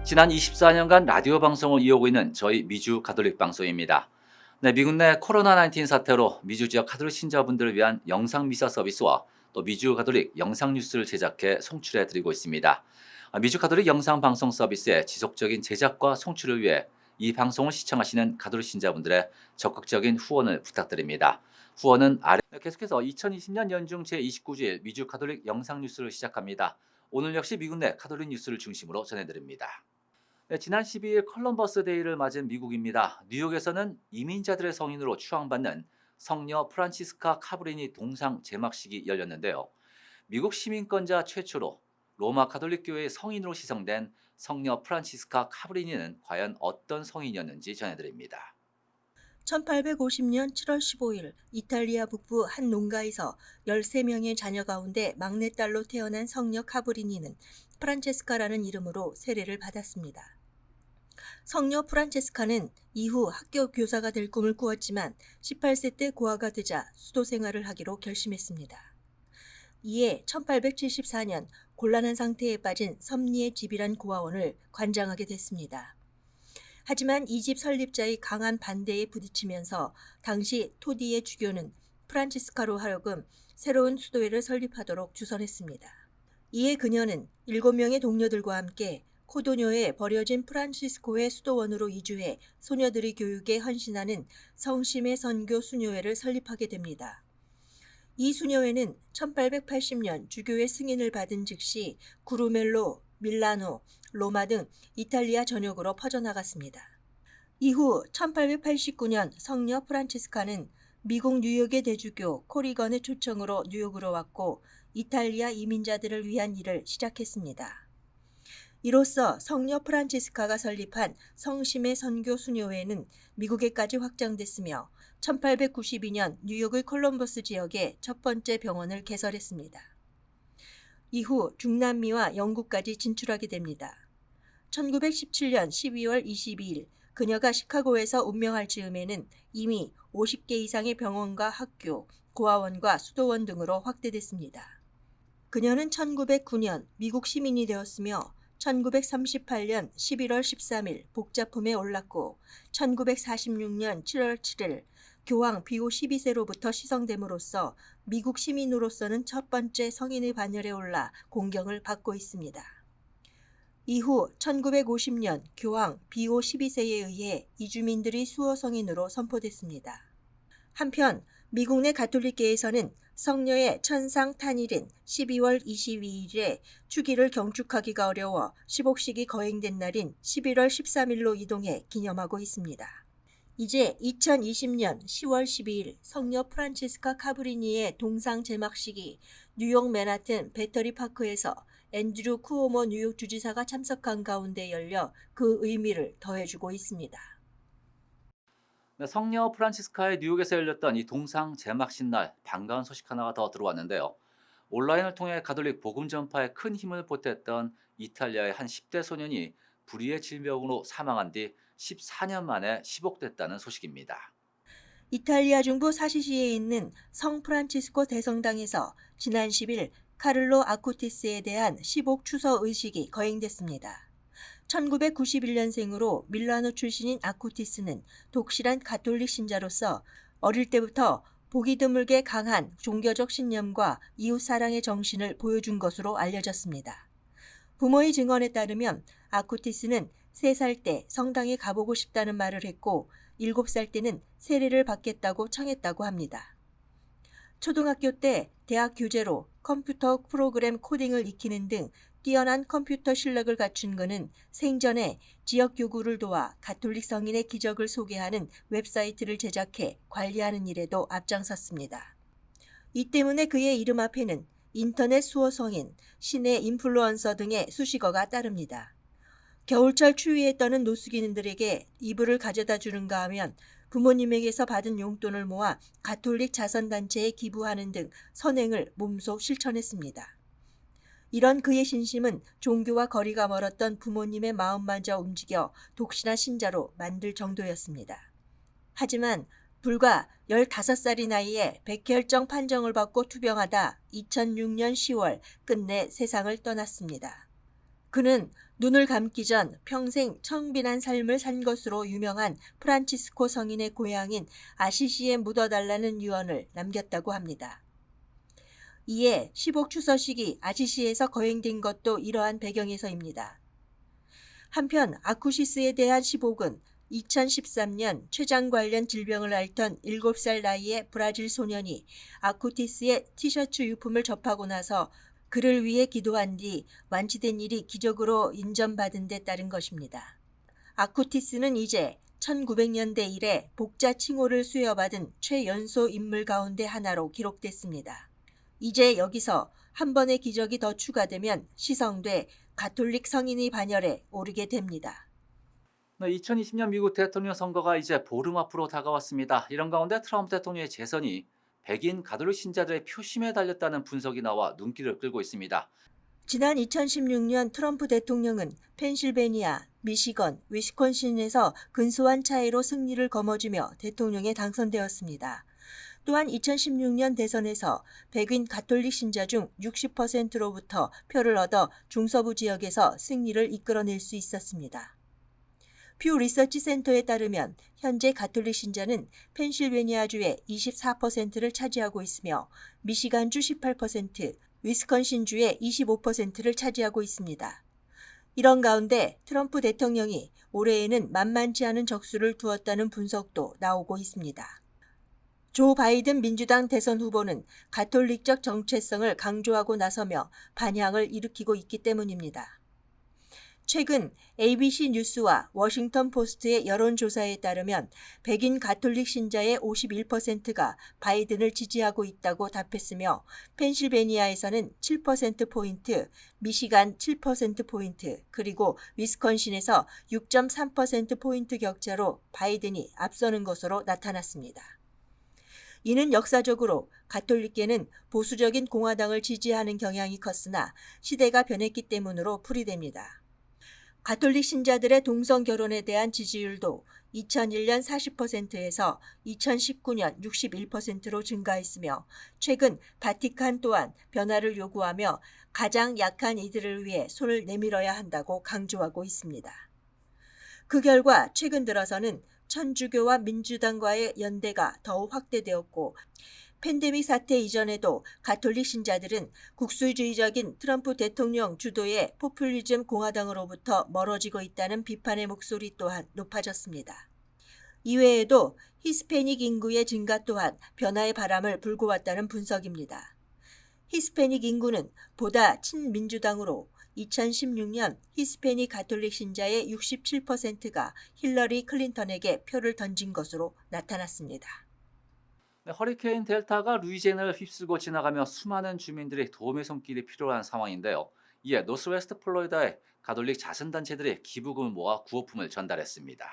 지난 24년간 라디오 방송을 이어오고 있는 저희 미주 가톨릭 방송입니다. 네, 미국 내 코로나19 사태로 미주 지역 가톨릭 신자분들을 위한 영상 미사 서비스와 또 미주 가톨릭 영상 뉴스를 제작해 송출해 드리고 있습니다. 미주 가톨릭 영상 방송 서비스의 지속적인 제작과 송출을 위해 이 방송을 시청하시는 가톨릭 신자분들의 적극적인 후원을 부탁드립니다. 후원은 아래 계속해서 2020년 연중 제29주일 미주 가톨릭 영상 뉴스를 시작합니다. 오늘 역시 미국 내 가톨릭 뉴스를 중심으로 전해드립니다. 네, 지난 12일 컬럼버스 데이를 맞은 미국입니다. 뉴욕에서는 이민자들의 성인으로 추앙받는 성녀 프란치스카 카브리니 동상 제막식이 열렸는데요. 미국 시민권자 최초로 로마 가톨릭 교회의 성인으로 시성된 성녀 프란치스카 카브리니는 과연 어떤 성인이었는지 전해드립니다. 1850년 7월 15일 이탈리아 북부 한 농가에서 13명의 자녀 가운데 막내딸로 태어난 성녀 카브리니는 프란체스카라는 이름으로 세례를 받았습니다. 성녀 프란체스카는 이후 학교 교사가 될 꿈을 꾸었지만 18세 때 고아가 되자 수도 생활을 하기로 결심했습니다. 이에 1874년 곤란한 상태에 빠진 섭리의 집이란 고아원을 관장하게 됐습니다. 하지만 이 집 설립자의 강한 반대에 부딪히면서 당시 토디의 주교는 프란치스카로 하여금 새로운 수도회를 설립하도록 주선했습니다. 이에 그녀는 7명의 동료들과 함께 코도뇨에 버려진 프란치스코의 수도원으로 이주해 소녀들의 교육에 헌신하는 성심의 선교 수녀회를 설립하게 됩니다. 이 수녀회는 1880년 주교의 승인을 받은 즉시 구루멜로, 밀라노, 로마 등 이탈리아 전역으로 퍼져나갔습니다. 이후 1889년 성녀 프란치스카는 미국 뉴욕의 대주교 코리건의 초청으로 뉴욕으로 왔고 이탈리아 이민자들을 위한 일을 시작했습니다. 이로써 성녀 프란치스카가 설립한 성심의 선교 수녀회는 미국에까지 확장됐으며 1892년 뉴욕의 콜럼버스 지역에 첫 번째 병원을 개설했습니다. 이후 중남미와 영국까지 진출하게 됩니다. 1917년 12월 22일 그녀가 시카고에서 운명할 즈음에는 이미 50개 이상의 병원과 학교, 고아원과 수도원 등으로 확대됐습니다. 그녀는 1909년 미국 시민이 되었으며 1938년 11월 13일 복자품에 올랐고 1946년 7월 7일 교황 비오 12세로부터 시성됨으로써 미국 시민으로서는 첫 번째 성인의 반열에 올라 공경을 받고 있습니다. 이후 1950년 교황 비오 12세에 의해 이주민들이 수호 성인으로 선포됐습니다. 한편 미국 내 가톨릭계에서는 성녀의 천상 탄일인 12월 22일에 주기를 경축하기가 어려워 시복식이 거행된 날인 11월 13일로 이동해 기념하고 있습니다. 이제 2020년 10월 12일 성녀 프란치스카 카브리니의 동상 제막식이 뉴욕 맨하튼 배터리 파크에서 앤드류 쿠오모 뉴욕 주지사가 참석한 가운데 열려 그 의미를 더해주고 있습니다. 네, 성녀 프란치스카의 뉴욕에서 열렸던 이 동상 제막식 날 반가운 소식 하나가 더 들어왔는데요. 온라인을 통해 가톨릭 복음 전파에 큰 힘을 보탰던 이탈리아의 한 10대 소년이 불의의 질병으로 사망한 뒤 14년 만에 시복됐다는 소식입니다. 이탈리아 중부 사시시에 있는 성 프란치스코 대성당에서 지난 10일 카를로 아쿠티스에 대한 시복 추서 의식이 거행됐습니다. 1991년생으로 밀라노 출신인 아쿠티스는 독실한 가톨릭 신자로서 어릴 때부터 보기 드물게 강한 종교적 신념과 이웃사랑의 정신을 보여준 것으로 알려졌습니다. 부모의 증언에 따르면 아쿠티스는 3살 때 성당에 가보고 싶다는 말을 했고 7살 때는 세례를 받겠다고 청했다고 합니다. 초등학교 때 대학 교재로 컴퓨터 프로그램 코딩을 익히는 등 뛰어난 컴퓨터 실력을 갖춘 그는 생전에 지역 교구를 도와 가톨릭 성인의 기적을 소개하는 웹사이트를 제작해 관리하는 일에도 앞장섰습니다. 이 때문에 그의 이름 앞에는 인터넷 수호 성인, 시내 인플루언서 등의 수식어가 따릅니다. 겨울철 추위에 떠는 노숙인들에게 이불을 가져다 주는가 하면 부모님에게서 받은 용돈을 모아 가톨릭 자선단체에 기부하는 등 선행을 몸소 실천했습니다. 이런 그의 신심은 종교와 거리가 멀었던 부모님의 마음마저 움직여 독실한 신자로 만들 정도였습니다. 하지만 불과 15살의 나이에 백혈병 판정을 받고 투병하다 2006년 10월 끝내 세상을 떠났습니다. 그는 눈을 감기 전 평생 청빈한 삶을 산 것으로 유명한 프란치스코 성인의 고향인 아시시에 묻어달라는 유언을 남겼다고 합니다. 이에 10억 추서식이 아시시에서 거행된 것도 이러한 배경에서입니다. 한편 아쿠시스에 대한 시복은 2013년 췌장 관련 질병을 앓던 7살 나이의 브라질 소년이 아쿠티스의 티셔츠 유품을 접하고 나서 그를 위해 기도한 뒤 완치된 일이 기적으로 인정받은 데 따른 것입니다. 아쿠티스는 이제 1900년대 이래 복자 칭호를 수여받은 최연소 인물 가운데 하나로 기록됐습니다. 이제 여기서 한 번의 기적이 더 추가되면 시성돼 가톨릭 성인의 반열에 오르게 됩니다. 2020년 미국 대통령 선거가 이제 보름 앞으로 다가왔습니다. 이런 가운데 트럼프 대통령의 재선이 백인 가톨릭 신자들의 표심에 달렸다는 분석이 나와 눈길을 끌고 있습니다. 지난 2016년 트럼프 대통령은 펜실베니아, 미시건, 위스콘신에서 근소한 차이로 승리를 거머쥐며 대통령에 당선되었습니다. 또한 2016년 대선에서 백인 가톨릭 신자 중 60%로부터 표를 얻어 중서부 지역에서 승리를 이끌어낼 수 있었습니다. 퓨 리서치 센터에 따르면 현재 가톨릭 신자는 펜실베니아주의 24%를 차지하고 있으며 미시간주 18%, 위스콘신주의 25%를 차지하고 있습니다. 이런 가운데 트럼프 대통령이 올해에는 만만치 않은 적수를 두었다는 분석도 나오고 있습니다. 조 바이든 민주당 대선 후보는 가톨릭적 정체성을 강조하고 나서며 반향을 일으키고 있기 때문입니다. 최근 ABC 뉴스와 워싱턴 포스트의 여론조사에 따르면 백인 가톨릭 신자의 51%가 바이든을 지지하고 있다고 답했으며 펜실베니아에서는 7%포인트, 미시간 7%포인트, 그리고 위스콘신에서 6.3%포인트 격차로 바이든이 앞서는 것으로 나타났습니다. 이는 역사적으로 가톨릭계는 보수적인 공화당을 지지하는 경향이 컸으나 시대가 변했기 때문으로 풀이됩니다. 가톨릭 신자들의 동성 결혼에 대한 지지율도 2001년 40%에서 2019년 61%로 증가했으며 최근 바티칸 또한 변화를 요구하며 가장 약한 이들을 위해 손을 내밀어야 한다고 강조하고 있습니다. 그 결과 최근 들어서는 천주교와 민주당과의 연대가 더욱 확대되었고 팬데믹 사태 이전에도 가톨릭 신자들은 국수주의적인 트럼프 대통령 주도의 포퓰리즘 공화당으로부터 멀어지고 있다는 비판의 목소리 또한 높아졌습니다. 이외에도 히스패닉 인구의 증가 또한 변화의 바람을 불고 왔다는 분석입니다. 히스패닉 인구는 보다 친민주당으로 2016년 히스패닉 가톨릭 신자의 67%가 힐러리 클린턴에게 표를 던진 것으로 나타났습니다. 허리케인 델타가 루이지애나를 휩쓸고 지나가며 수많은 주민들의 도움의 손길이 필요한 상황인데요. 이에 노스웨스트 플로리다의 가톨릭 자선단체들이 기부금을 모아 구호품을 전달했습니다.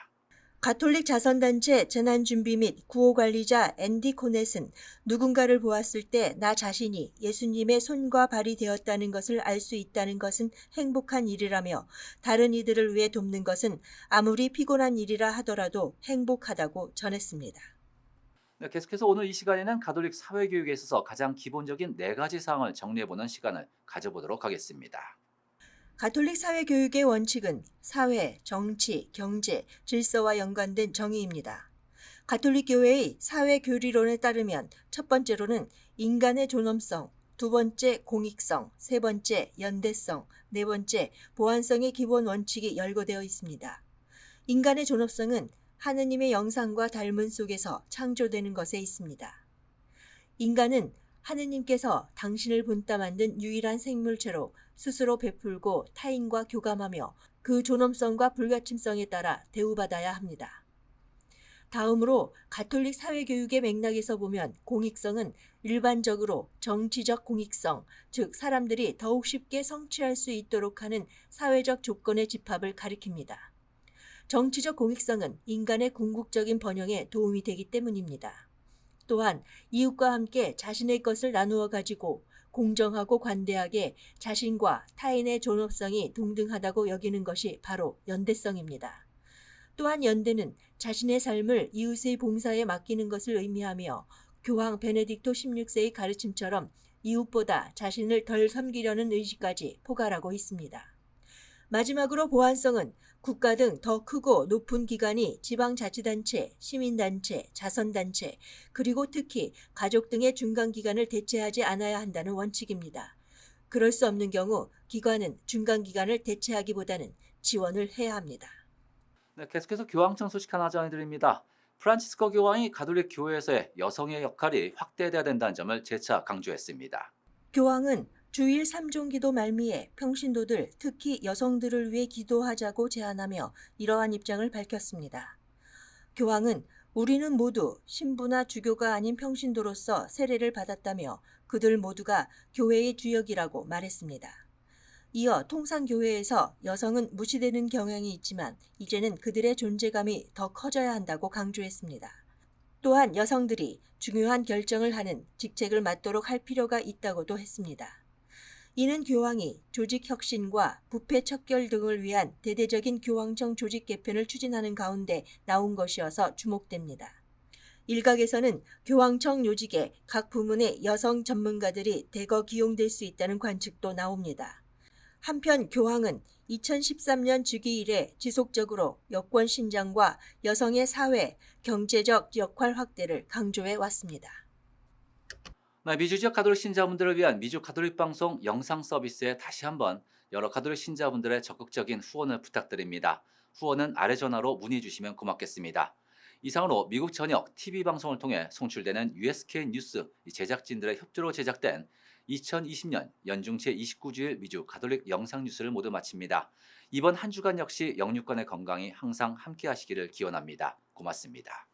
가톨릭 자선단체 재난준비 및 구호관리자 앤디 코넷은 누군가를 보았을 때 나 자신이 예수님의 손과 발이 되었다는 것을 알 수 있다는 것은 행복한 일이라며 다른 이들을 위해 돕는 것은 아무리 피곤한 일이라 하더라도 행복하다고 전했습니다. 계속해서 오늘 이 시간에는 가톨릭 사회교육에 있어서 가장 기본적인 4가지 사항을 정리해보는 시간을 가져보도록 하겠습니다. 가톨릭 사회교육의 원칙은 사회, 정치, 경제, 질서와 연관된 정의입니다. 가톨릭 교회의 사회교리론에 따르면 첫 번째로는 인간의 존엄성, 두 번째 공익성, 세 번째 연대성, 네 번째 보안성의 기본 원칙이 열거되어 있습니다. 인간의 존엄성은 하느님의 영상과 닮은 속에서 창조되는 것에 있습니다. 인간은 하느님께서 당신을 본따 만든 유일한 생물체로 스스로 베풀고 타인과 교감하며 그 존엄성과 불가침성에 따라 대우받아야 합니다. 다음으로 가톨릭 사회교육의 맥락에서 보면 공익성은 일반적으로 정치적 공익성, 즉 사람들이 더욱 쉽게 성취할 수 있도록 하는 사회적 조건의 집합을 가리킵니다. 정치적 공익성은 인간의 궁극적인 번영에 도움이 되기 때문입니다. 또한 이웃과 함께 자신의 것을 나누어 가지고 공정하고 관대하게 자신과 타인의 존엄성이 동등하다고 여기는 것이 바로 연대성입니다. 또한 연대는 자신의 삶을 이웃의 봉사에 맡기는 것을 의미하며 교황 베네딕토 16세의 가르침처럼 이웃보다 자신을 덜 섬기려는 의지까지 포괄하고 있습니다. 마지막으로 보안성은 국가 등 더 크고 높은 기관이 지방자치단체, 시민단체, 자선단체, 그리고 특히 가족 등의 중간기관을 대체하지 않아야 한다는 원칙입니다. 그럴 수 없는 경우 기관은 중간기관을 대체하기보다는 지원을 해야 합니다. 네, 계속해서 교황청 소식 하나 전해드립니다. 프란치스코 교황이 가톨릭 교회에서의 여성의 역할이 확대돼야 된다는 점을 재차 강조했습니다. 교황은 주일 3종 기도 말미에 평신도들, 특히 여성들을 위해 기도하자고 제안하며 이러한 입장을 밝혔습니다. 교황은 우리는 모두 신부나 주교가 아닌 평신도로서 세례를 받았다며 그들 모두가 교회의 주역이라고 말했습니다. 이어 통상교회에서 여성은 무시되는 경향이 있지만 이제는 그들의 존재감이 더 커져야 한다고 강조했습니다. 또한 여성들이 중요한 결정을 하는 직책을 맡도록 할 필요가 있다고도 했습니다. 이는 교황이 조직 혁신과 부패 척결 등을 위한 대대적인 교황청 조직 개편을 추진하는 가운데 나온 것이어서 주목됩니다. 일각에서는 교황청 요직에 각 부문의 여성 전문가들이 대거 기용될 수 있다는 관측도 나옵니다. 한편 교황은 2013년 즉위 이래 지속적으로 여권 신장과 여성의 사회, 경제적 역할 확대를 강조해 왔습니다. 네, 미주 지역 가톨릭 신자분들을 위한 미주 가톨릭 방송 영상 서비스에 다시 한번 여러 가톨릭 신자분들의 적극적인 후원을 부탁드립니다. 후원은 아래 전화로 문의 주시면 고맙겠습니다. 이상으로 미국 전역 TV 방송을 통해 송출되는 USK 뉴스 제작진들의 협조로 제작된 2020년 연중 제29주일 미주 가톨릭 영상 뉴스를 모두 마칩니다. 이번 한 주간 역시 영육간의 건강이 항상 함께 하시기를 기원합니다. 고맙습니다.